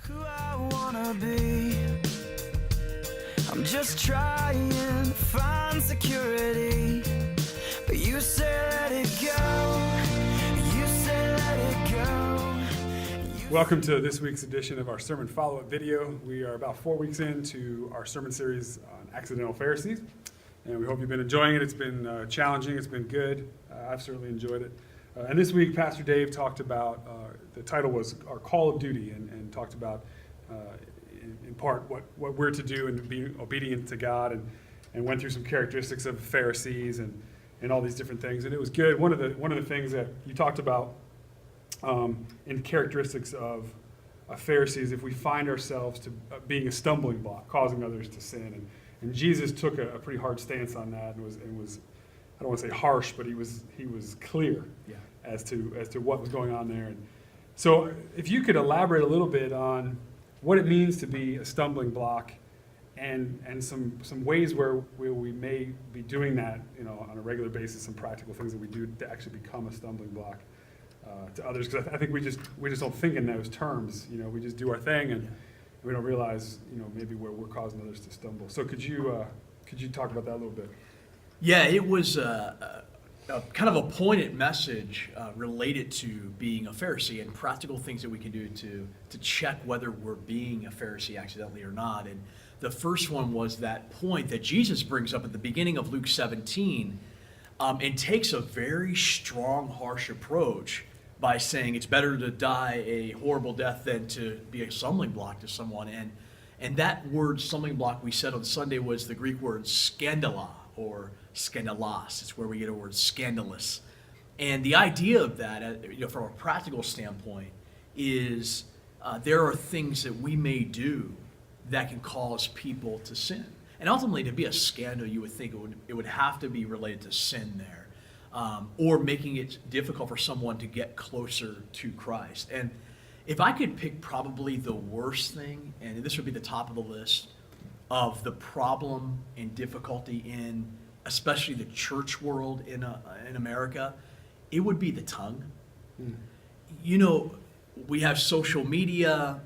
Who I wanna be. I'm just trying to find security, but you say let it go. You say let it go. Welcome to this week's edition of our sermon follow-up video. We are about 4 weeks into our sermon series on accidental Pharisees, and we hope you've been enjoying it. It's been challenging. It's been good. I've certainly enjoyed it. And this week, Pastor Dave talked about, the title was Our Call of Duty, and talked about, in part, what we're to do and be obedient to God, and went through some characteristics of Pharisees and all these different things. And it was good. One of the things that you talked about in characteristics of Pharisees, if we find ourselves to being a stumbling block, causing others to sin, and Jesus took a pretty hard stance on that, and was I don't want to say harsh, but he was clear as to what was going on there. And so, if you could elaborate a little bit on what it means to be a stumbling block, and some ways where we may be doing that, on a regular basis, some practical things that we do to actually become a stumbling block to others. Because I think we just don't think in those terms. We just do our thing, and we don't realize, maybe where we're causing others to stumble. So could you talk about that a little bit? Yeah, it was a kind of a pointed message related to being a Pharisee and practical things that we can do to check whether we're being a Pharisee accidentally or not. And the first one was that point that Jesus brings up at the beginning of Luke 17, and takes a very strong, harsh approach by saying it's better to die a horrible death than to be a stumbling block to someone. And that word stumbling block, we said on Sunday, was the Greek word scandala, or scandalos. It's where we get a word scandalous. And the idea of that, from a practical standpoint, is there are things that we may do that can cause people to sin. And ultimately, to be a scandal, you would think it would have to be related to sin there, or making it difficult for someone to get closer to Christ. And if I could pick probably the worst thing, and this would be the top of the list, of the problem and difficulty in especially the church world in America, it would be the tongue. We have social media,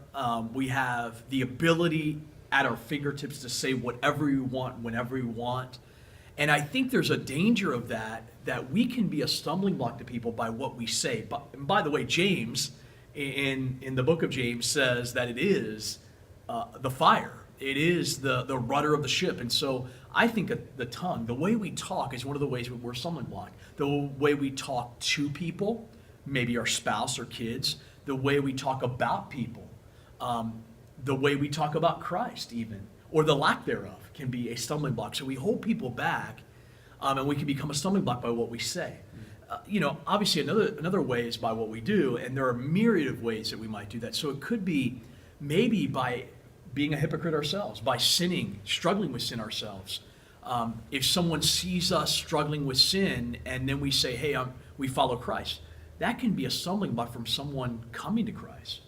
we have the ability at our fingertips to say whatever we want, whenever we want. And I think there's a danger of that we can be a stumbling block to people by what we say. And by the way, James, in the book of James, says that it is the fire. It is the rudder of the ship. And so I think the tongue, the way we talk, is one of the ways we're a stumbling block. The way we talk to people, maybe our spouse or kids, the way we talk about people, the way we talk about Christ even, or the lack thereof, can be a stumbling block. So we hold people back, and we can become a stumbling block by what we say. Obviously another way is by what we do, and there are a myriad of ways that we might do that. So it could be maybe by being a hypocrite ourselves, by sinning, struggling with sin ourselves. If someone sees us struggling with sin and then we say, hey, we follow Christ, that can be a stumbling block from someone coming to Christ.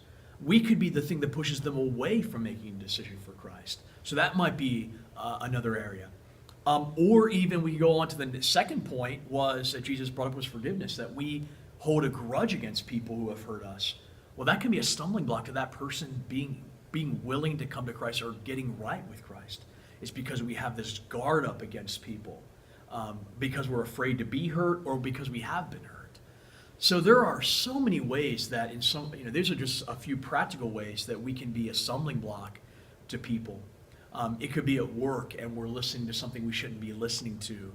We could be the thing that pushes them away from making a decision for Christ. So that might be another area. Or even we go on to the second point was that Jesus brought up was forgiveness, that we hold a grudge against people who have hurt us. Well, that can be a stumbling block to that person being willing to come to Christ or getting right with Christ. It's because we have this guard up against people, because we're afraid to be hurt or because we have been hurt. So there are so many ways that these are just a few practical ways that we can be a stumbling block to people. It could be at work and we're listening to something we shouldn't be listening to.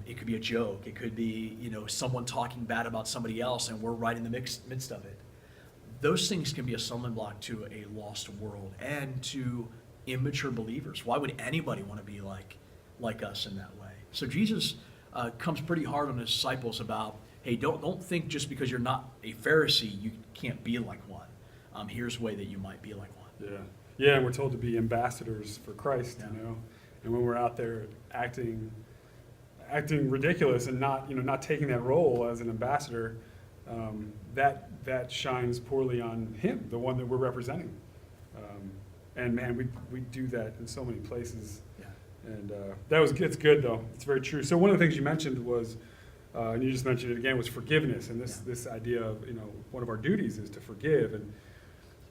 It could be a joke. It could be, someone talking bad about somebody else and we're right in the midst of it. Those things can be a stumbling block to a lost world and to immature believers. Why would anybody want to be like us in that way? So Jesus comes pretty hard on his disciples about, hey, don't think just because you're not a Pharisee, you can't be like one. Here's a way that you might be like one. Yeah, and we're told to be ambassadors for Christ, and when we're out there acting ridiculous and not taking that role as an ambassador, that shines poorly on him, the one that we're representing. And man, we do that in so many places. Yeah. And it's good though. It's very true. So one of the things you mentioned was, and you just mentioned it again, was forgiveness. And this idea of, one of our duties is to forgive. And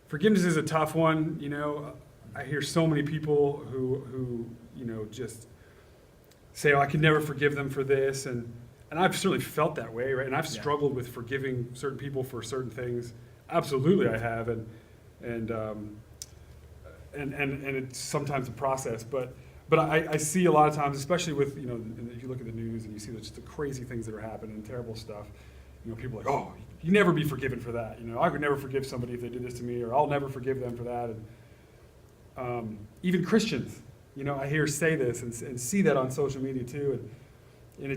forgiveness is a tough one. I hear so many people who just say, "Oh, I could never forgive them for this," and I've certainly felt that way, right? And I've struggled with forgiving certain people for certain things. Absolutely, I have, and it's sometimes a process, but I see a lot of times, especially with if you look at the news and you see just the crazy things that are happening and terrible stuff. People are like, "Oh, you never be forgiven for that." I could never forgive somebody if they did this to me, or I'll never forgive them for that. And even Christians, I hear say this and see that on social media too, and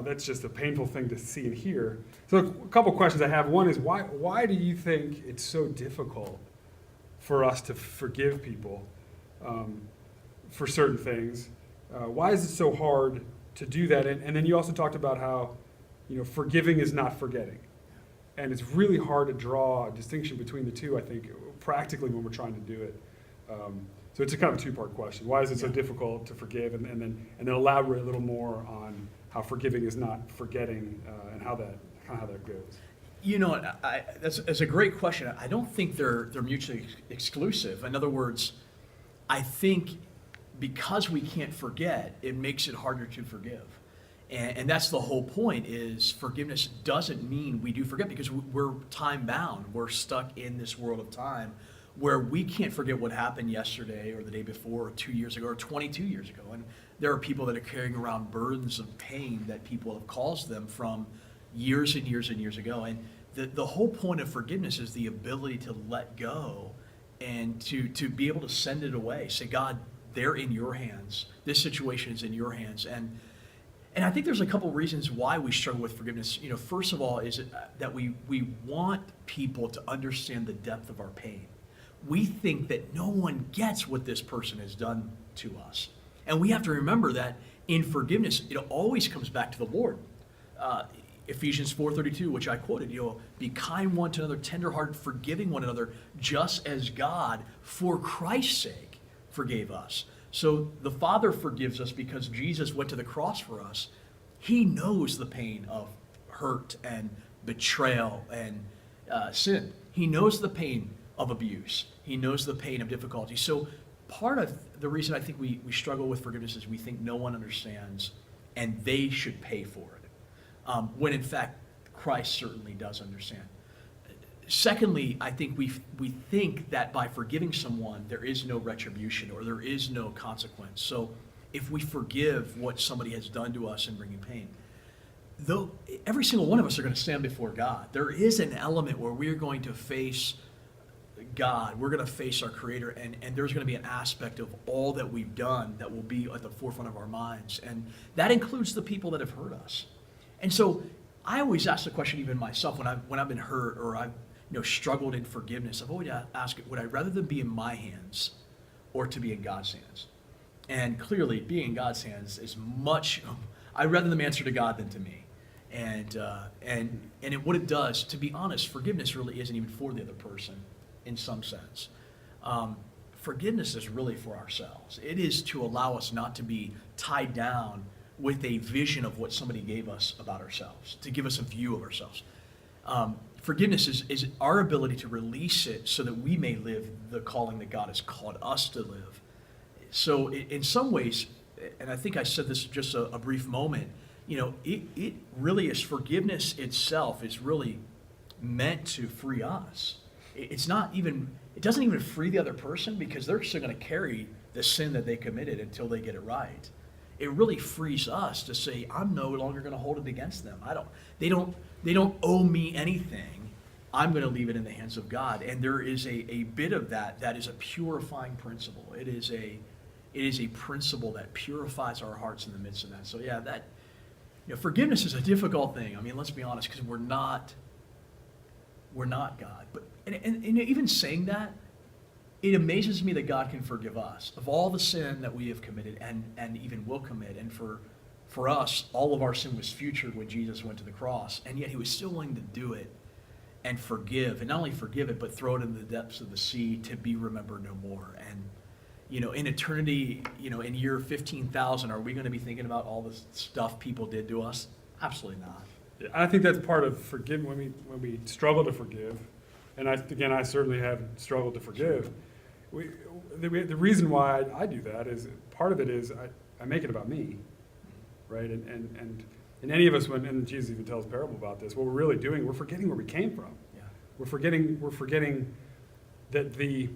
that's just a painful thing to see and hear. So a couple questions I have. One is why do you think it's so difficult for us to forgive people for certain things? Why is it so hard to do that? And then you also talked about how forgiving is not forgetting, and it's really hard to draw a distinction between the two. I think practically when we're trying to do it. So it's a kind of a two-part question. Why is it so difficult to forgive, and then elaborate a little more on how forgiving is not forgetting, and how that goes. That's a great question. I don't think they're mutually exclusive. In other words, I think because we can't forget, it makes it harder to forgive. And that's the whole point, is forgiveness doesn't mean we do forget, because we're time bound. We're stuck in this world of time where we can't forget what happened yesterday or the day before or 2 years ago or 22 years ago. And there are people that are carrying around burdens of pain that people have caused them from years and years and years ago. And the whole point of forgiveness is the ability to let go and to be able to send it away. Say, God, they're in your hands. This situation is in your hands. And I think there's a couple reasons why we struggle with forgiveness. First of all, is that we want people to understand the depth of our pain. We think that no one gets what this person has done to us. And we have to remember that in forgiveness, it always comes back to the Lord. Ephesians 4:32, which I quoted, be kind one to another, tenderhearted, forgiving one another, just as God, for Christ's sake, forgave us. So the Father forgives us because Jesus went to the cross for us. He knows the pain of hurt and betrayal and sin. He knows the pain of abuse. He knows the pain of difficulty. So part of the reason I think we struggle with forgiveness is we think no one understands and they should pay for it, when in fact Christ certainly does understand. Secondly, I think we think that by forgiving someone there is no retribution or there is no consequence. So if we forgive what somebody has done to us and bringing pain, though every single one of us are going to stand before God, there is an element where we're going to face God, we're going to face our Creator, and there's going to be an aspect of all that we've done that will be at the forefront of our minds, and that includes the people that have hurt us. And so I always ask the question, even myself, when I've been hurt or I've struggled in forgiveness, I've always asked, would I rather them be in my hands or to be in God's hands? And clearly, being in God's hands is much. I'd rather them answer to God than to me. And what it does, to be honest, forgiveness really isn't even for the other person. In some sense, forgiveness is really for ourselves. It is to allow us not to be tied down with a vision of what somebody gave us about ourselves, to give us a view of ourselves. Forgiveness is our ability to release it so that we may live the calling that God has called us to live. So in some ways, and I think I said this just a brief moment, it really is, forgiveness itself is really meant to free us. It doesn't even free the other person, because they're still going to carry the sin that they committed until they get it right. It really frees us to say, I'm no longer going to hold it against them. They don't owe me anything. I'm going to leave it in the hands of God. And there is a bit of that is a purifying principle. It is a principle that purifies our hearts in the midst of that. So forgiveness is a difficult thing. I mean, let's be honest, because we're not God. But and even saying that, it amazes me that God can forgive us of all the sin that we have committed and even will commit. And for us, all of our sin was futured when Jesus went to the cross, and yet he was still willing to do it and forgive, and not only forgive it, but throw it into the depths of the sea to be remembered no more. And in eternity, in year 15,000, are we going to be thinking about all the stuff people did to us? Absolutely not. Yeah, I think that's part of forgiving. When we struggle to forgive, And I certainly have struggled to forgive. The reason why I do that is, part of it is I make it about me, right? And any of us, and Jesus even tells a parable about this, what we're really doing, we're forgetting where we came from. Yeah. We're forgetting that the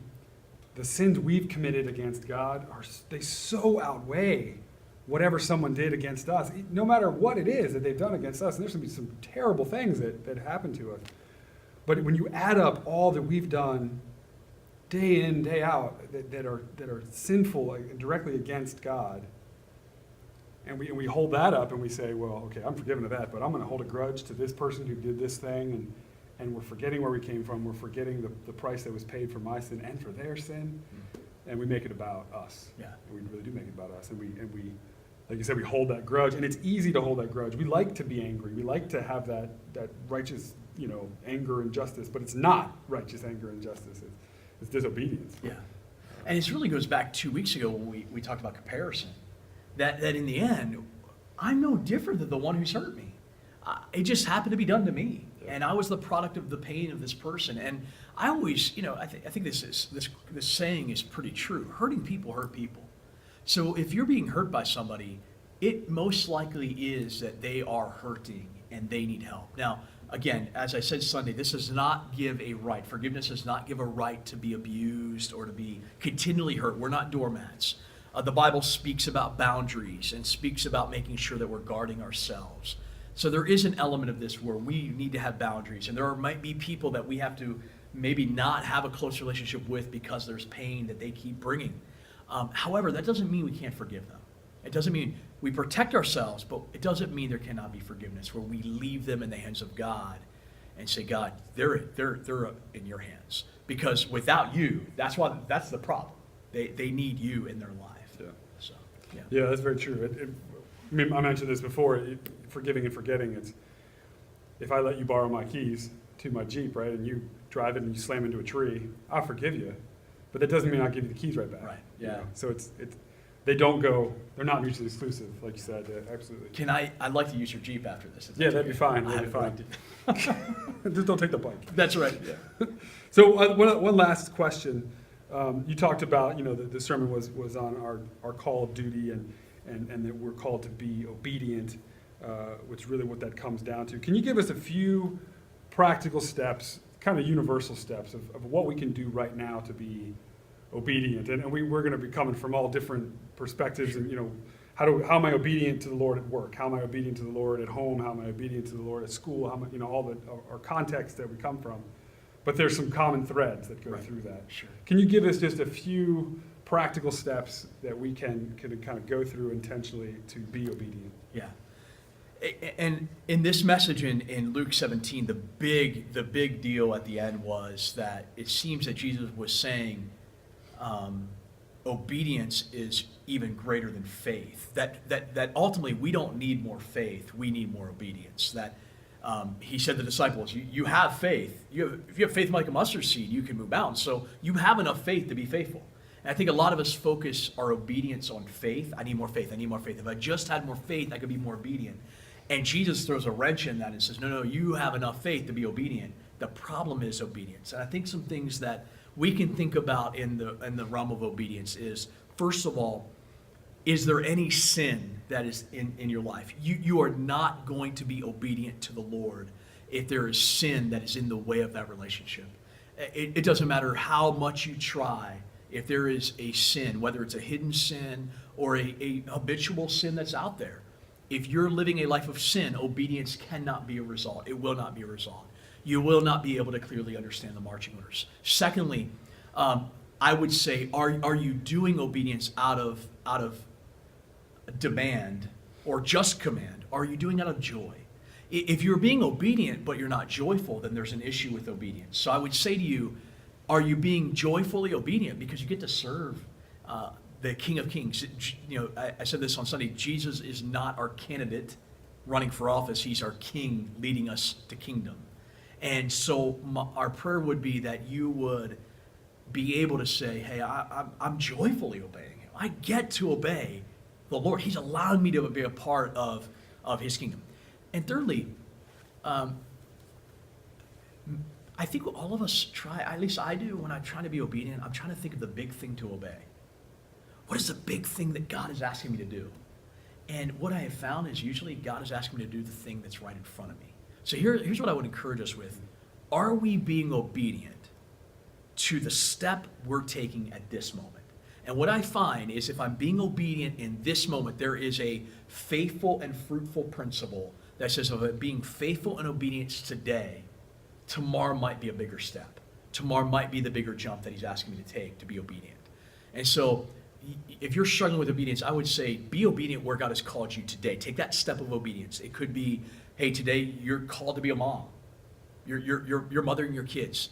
sins we've committed against God they so outweigh whatever someone did against us, no matter what it is that they've done against us. And there's going to be some terrible things that happen to us. But when you add up all that we've done day in, day out, that are sinful and directly against God, and we hold that up and we say, well, okay, I'm forgiven of that, but I'm going to hold a grudge to this person who did this thing, and we're forgetting where we came from. We're forgetting the price that was paid for my sin and for their sin, and we make it about us. Yeah. And we really do make it about us, and we, like you said, we hold that grudge, and it's easy to hold that grudge. We like to be angry. We like to have that righteous, anger and justice, but it's not righteous anger and justice. It's disobedience. Yeah. And it really goes back 2 weeks ago when we talked about comparison. That in the end, I'm no different than the one who's hurt me. It just happened to be done to me. Yeah. And I was the product of the pain of this person. And I always, I think this saying is pretty true. Hurting people hurt people. So if you're being hurt by somebody, it most likely is that they are hurting and they need help. Now, again, as I said Sunday, this does not give a right. Forgiveness does not give a right to be abused or to be continually hurt. We're not doormats. The Bible speaks about boundaries and speaks about making sure that we're guarding ourselves. So there is an element of this where we need to have boundaries, and there might be people that we have to maybe not have a close relationship with because there's pain that they keep bringing. However, that doesn't mean we can't forgive them. It doesn't mean we protect ourselves, but it doesn't mean there cannot be forgiveness where we leave them in the hands of God and say, God, they're in your hands. Because without you, that's the problem. They need you in their life. Yeah. So, yeah. Yeah, that's very true. I mentioned this before. Forgiving and forgetting. It's if I let you borrow my keys to my Jeep, right, and you drive it and you slam into a tree, I'll forgive you, but that doesn't mean I'll give you the keys right back. Right. Yeah. So they don't go. They're not mutually exclusive, like you said. Absolutely. I'd like to use your Jeep after this. Yeah, that'd be fine. I That'd be haven't fine. liked it. Just don't take the bike. That's right. Yeah. So one last question. You talked about, the sermon was on our call of duty and that we're called to be obedient, which is really what that comes down to. Can you give us a few practical steps, kind of universal steps of what we can do right now to be obedient? And we're going to be coming from all different perspectives, and how am I obedient to the Lord at work? How am I obedient to the Lord at home? How am I obedient to the Lord at school? How am I, all our context that we come from. But there's some common threads that go through that. Sure. Can you give us just a few practical steps that we can kind of go through intentionally to be obedient? Yeah. And in this message in Luke 17, the big deal at the end was that it seems that Jesus was saying obedience is even greater than faith. That ultimately we don't need more faith, we need more obedience. That he said to the disciples, you have faith. If you have faith like a mustard seed, you can move mountains. So you have enough faith to be faithful. And I think a lot of us focus our obedience on faith. I need more faith. I need more faith. If I just had more faith, I could be more obedient. And Jesus throws a wrench in that and says, no, you have enough faith to be obedient. The problem is obedience. And I think some things that we can think about in the realm of obedience is, first of all, is there any sin that is in your life? You are not going to be obedient to the Lord if there is sin that is in the way of that relationship. It doesn't matter how much you try. If there is a sin, whether it's a hidden sin or a habitual sin that's out there, if you're living a life of sin, obedience cannot be a result. It will not be a result. You will not be able to clearly understand the marching orders. Secondly, I would say, are you doing obedience out of demand or just command? Are you doing it out of joy? If you're being obedient but you're not joyful, then there's an issue with obedience. So I would say to you, are you being joyfully obedient because you get to serve the King of Kings? I said this on Sunday. Jesus is not our candidate running for office. He's our King leading us to kingdom. And so our prayer would be that you would be able to say, hey, I'm joyfully obeying him. I get to obey the Lord. He's allowed me to be a part of his kingdom. And thirdly, I think all of us try, at least I do, when I'm trying to be obedient, I'm trying to think of the big thing to obey. What is the big thing that God is asking me to do? And what I have found is usually God is asking me to do the thing that's right in front of me. So here's what I would encourage us with. Are we being obedient to the step we're taking at this moment? And what I find is if I'm being obedient in this moment, there is a faithful and fruitful principle that says of it being faithful and obedience today, tomorrow might be a bigger step. Tomorrow might be the bigger jump that he's asking me to take to be obedient. And so if you're struggling with obedience, I would say be obedient where God has called you today. Take that step of obedience. It could be, hey, today you're called to be a mom. You're mothering your kids.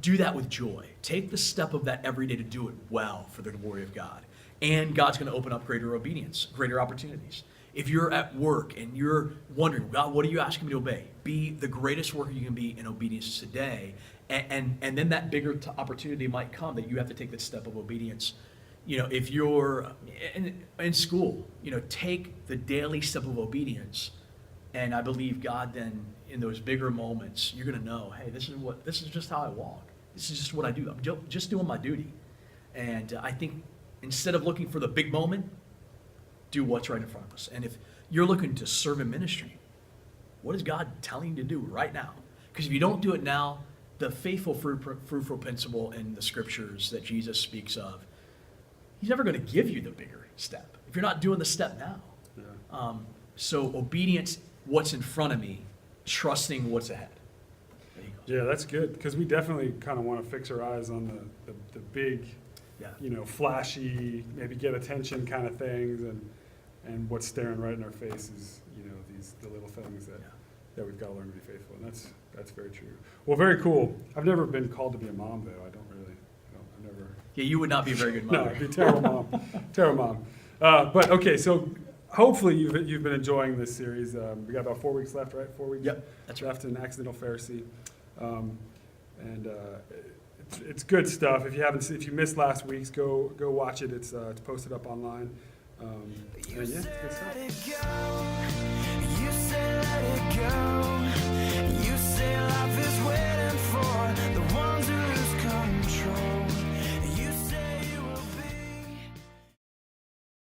Do that with joy. Take the step of that every day to do it well for the glory of God. And God's going to open up greater obedience, greater opportunities. If you're at work and you're wondering, God, what are you asking me to obey? Be the greatest worker you can be in obedience today. And then that bigger opportunity might come that you have to take that step of obedience. You know, if you're in school, you know, take the daily step of obedience. And I believe God then, in those bigger moments, you're going to know, hey, this is just how I walk. This is just what I do. I'm just doing my duty. And I think instead of looking for the big moment, do what's right in front of us. And if you're looking to serve in ministry, what is God telling you to do right now? Because if you don't do it now, the faithful, fruitful principle in the scriptures that Jesus speaks of, he's never going to give you the bigger step if you're not doing the step now. Yeah. So obedience, what's in front of me, trusting what's ahead. Yeah, that's good, because we definitely kind of want to fix our eyes on the big, you know, flashy, maybe get attention kind of things, and what's staring right in our face is, you know, the little things that we've got to learn to be faithful, and that's very true. Well, very cool. I've never been called to be a mom, though. I've never. Yeah, you would not be a very good No, mother. I'd be a terrible mom. Terrible mom. But okay, so hopefully you've been enjoying this series. We got about 4 weeks left, right? 4 weeks. Yep, that's right. Left in Accidental Pharisee, and it's good stuff. If you missed last week's, go watch it. It's posted up online. And yeah, it's good stuff. You said let it go.